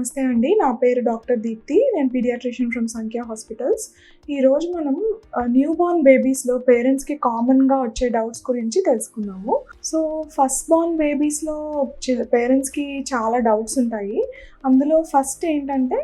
నమస్తే అండి. నా పేరు డాక్టర్ దీప్తి. నేను పీడియాట్రిషియన్ ఫ్రమ్ సంఖ్య హాస్పిటల్స్. ఈరోజు మనం న్యూ బోర్న్ బేబీస్‌లో పేరెంట్స్‌కి కామన్‌గా వచ్చే డౌట్స్ గురించి తెలుసుకుందాము. సో, ఫస్ట్ బోర్న్ బేబీస్‌లో పేరెంట్స్‌కి చాలా డౌట్స్ ఉంటాయి. అందులో ఫస్ట్ ఏంటంటే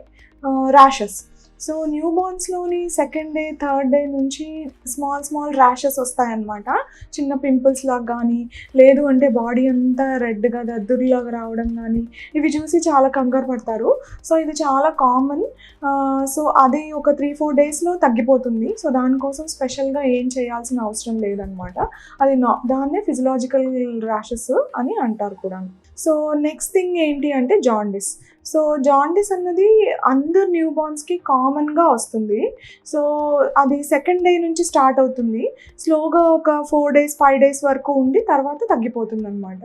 ర్యాషెస్. సో, న్యూ బోర్న్స్‌లోని సెకండ్ డే, థర్డ్ డే నుంచి స్మాల్ ర్యాషెస్ వస్తాయన్నమాట. చిన్న పింపుల్స్ లాగా కానీ, లేదు అంటే బాడీ అంతా రెడ్‌గా దద్దుర్లాగా రావడం కానీ, ఇవి చూసి చాలా కంగారు పడతారు. సో, ఇది చాలా కామన్. సో, అది ఒక 3-4 డేస్‌లో తగ్గిపోతుంది. సో, దానికోసం స్పెషల్‌గా ఏం చేయాల్సిన అవసరం లేదనమాట. అది దాన్నే ఫిజియోలాజికల్ ర్యాషెస్ అని అంటారు కూడా. సో, నెక్స్ట్ థింగ్ ఏంటి అంటే జాండిస్. సో, జాండిస్ అన్నది అందరు న్యూ బోర్న్స్‌కి కామన్‌గా వస్తుంది. సో, అది సెకండ్ డే నుంచి స్టార్ట్ అవుతుంది. స్లోగా ఒక 4 డేస్, 5 డేస్ వరకు ఉండి తర్వాత తగ్గిపోతుందనమాట.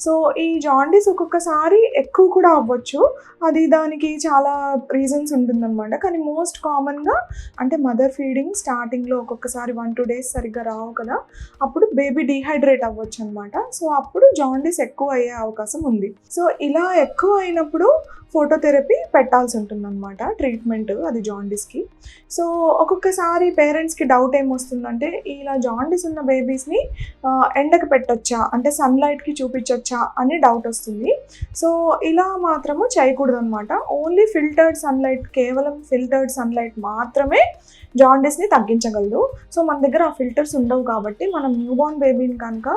సో, ఈ జాండిస్ ఒక్కొక్కసారి ఎక్కువ కూడా అవ్వచ్చు. అది దానికి చాలా రీజన్స్ ఉంటుందన్నమాట. కానీ మోస్ట్ కామన్‌గా అంటే మదర్ ఫీడింగ్ స్టార్టింగ్‌లో ఒక్కొక్కసారి 1-2 డేస్ సరిగ్గా రావు కదా! అప్పుడు బేబీ డీహైడ్రేట్ అవ్వచ్చనమాట. సో, అప్పుడు జాండిస్ ఎక్కువ అయ్యే అవకాశం ఉంది. సో, ఇలా ఎక్కువ అయినప్పుడు ఫోటోథెరపీ పెట్టాల్సి ఉంటుందన్నమాట ట్రీట్మెంట్ అది జాండిస్కి. సో, ఒక్కొక్కసారి పేరెంట్స్కి డౌట్ ఏమొస్తుందంటే ఇలా జాండిస్ ఉన్న బేబీస్ని ఎండకు పెట్టొచ్చా, అంటే సన్లైట్కి చూపించొచ్చా అని డౌట్ వస్తుంది. సో, ఇలా మాత్రము చేయకూడదు అనమాట. ఓన్లీ ఫిల్టర్డ్ సన్లైట్, కేవలం ఫిల్టర్డ్ సన్లైట్ మాత్రమే జాండిస్ని తగ్గించగలదు. సో, మన దగ్గర ఆ ఫిల్టర్స్ ఉండవు కాబట్టి మనం న్యూబార్న్ బేబీని కనుక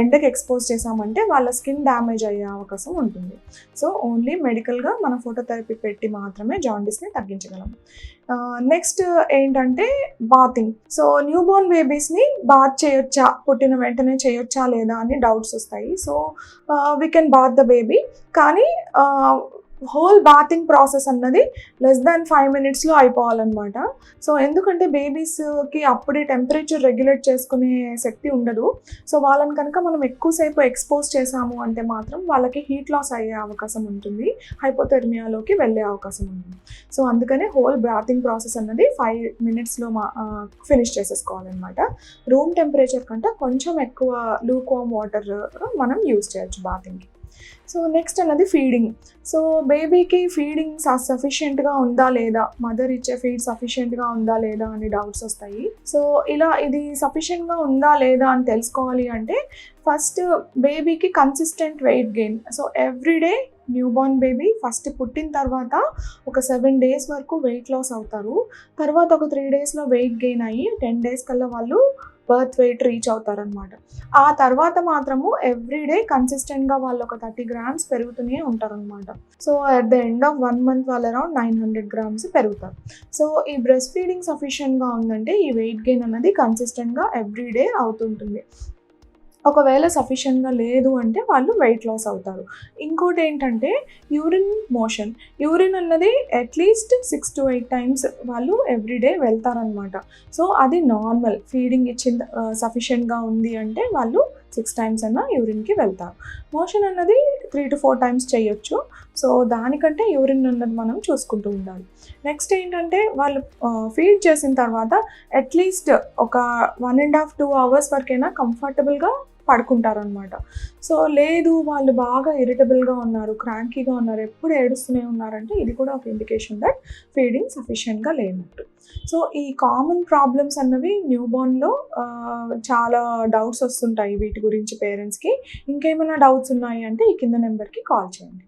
ఎండకి ఎక్స్పోజ్ చేసామంటే వాళ్ళ స్కిన్ డ్యామేజ్ అయ్యే అవకాశం ఉంటుంది. సో, ఓన్లీ మెడికల్గా మన ఫోటోథెరపీ పెట్టి మాత్రమే జాండిస్ని తగ్గించగలం. నెక్స్ట్ ఏంటంటే బాతింగ్. సో, న్యూ బోర్న్ బేబీస్ని బాత్ చేయొచ్చా, పుట్టిన వెంటనే చేయొచ్చా లేదా అని డౌట్స్ వస్తాయి. So, we can bath the baby, కానీ హోల్ బాతింగ్ ప్రాసెస్ అన్నది లెస్ దాన్ 5 మినిట్స్లో అయిపోవాలన్నమాట. సో, ఎందుకంటే బేబీస్కి అప్పుడే టెంపరేచర్ రెగ్యులేట్ చేసుకునే శక్తి ఉండదు. సో, వాళ్ళని కనుక మనం ఎక్కువసేపు ఎక్స్పోజ్ చేసాము అంటే మాత్రం వాళ్ళకి హీట్ లాస్ అయ్యే అవకాశం ఉంటుంది, హైపోథెర్మియాలోకి వెళ్ళే అవకాశం ఉంటుంది. సో, అందుకనే హోల్ బాతింగ్ ప్రాసెస్ అన్నది 5 మినిట్స్లో ఫినిష్ చేసేసుకోవాలన్నమాట. రూమ్ టెంపరేచర్ కంటే కొంచెం ఎక్కువ లూక్వార్మ్ వాటర్ మనం యూజ్ చేయొచ్చు బాతింగ్కి. సో, నెక్స్ట్ అన్నది ఫీడింగ్. సో, బేబీకి ఫీడింగ్ సఫిషియెంట్గా ఉందా లేదా, మదర్ ఇచ్చే ఫీడ్ సఫిషియెంట్గా ఉందా లేదా అని డౌట్స్ వస్తాయి. సో, ఇది సఫిషియెంట్గా ఉందా లేదా అని తెలుసుకోవాలి అంటే ఫస్ట్ బేబీకి consistent weight gain. So, everyday newborn baby first పుట్టిన తర్వాత ఒక 7 డేస్ వరకు వెయిట్ లాస్ అవుతారు. తర్వాత ఒక 3 డేస్లో వెయిట్ గెయిన్ అయ్యి 10 డేస్ కల్లా వాళ్ళు బర్త్ వెయిట్ రీచ్ అవుతారనమాట. ఆ తర్వాత మాత్రము ఎవ్రీడే కన్సిస్టెంట్గా వాళ్ళు ఒక 30 గ్రామ్స్ పెరుగుతూనే ఉంటారనమాట. So, at the end of 1 month వాళ్ళు అరౌండ్ 900 గ్రామ్స్ పెరుగుతారు. సో, ఈ బ్రెస్ట్ ఫీడింగ్ సఫిషియెంట్గా ఉందంటే ఈ వెయిట్ గెయిన్ అనేది కన్సిస్టెంట్గా ఎవ్రీడే అవుతుంటుంది. ఒకవేళ సఫిషియెంట్గా లేదు అంటే వాళ్ళు వెయిట్ లాస్ అవుతారు. ఇంకోటి ఏంటంటే యూరిన్ మోషన్. యూరిన్ అన్నది అట్లీస్ట్ 6-8 టైమ్స్ వాళ్ళు ఎవ్రీడే వెళ్తారనమాట. సో, అది నార్మల్. ఫీడింగ్ ఇచ్చిన సఫిషియెంట్గా ఉంది అంటే వాళ్ళు 6 టైమ్స్ అన్నా యూరిన్కి వెళ్తారు. మోషన్ అన్నది 3-4 టైమ్స్ చేయొచ్చు. సో, దానికంటే యూరిన్ అన్నది మనం చూసుకుంటూ ఉండాలి. నెక్స్ట్ ఏంటంటే వాళ్ళు ఫీడ్ చేసిన తర్వాత అట్లీస్ట్ ఒక 1.5-2 అవర్స్ వరకైనా కంఫర్టబుల్గా పడుకుంటారనమాట. సో, లేదు వాళ్ళు బాగా ఇరిటబుల్గా ఉన్నారు, క్రాంకీగా ఉన్నారు, ఎప్పుడు ఏడుస్తూనే ఉన్నారంటే ఇది కూడా ఒక ఇండికేషన్ దట్ ఫీడింగ్ సఫిషియెంట్గా లేనట్టు. సో, ఈ కామన్ ప్రాబ్లమ్స్ అన్నవి న్యూబార్న్లో చాలా డౌట్స్ వస్తుంటాయి వీటి గురించి పేరెంట్స్కి. ఇంకేమైనా డౌట్స్ ఉన్నాయి అంటే ఈ కింద నెంబర్కి కాల్ చేయండి.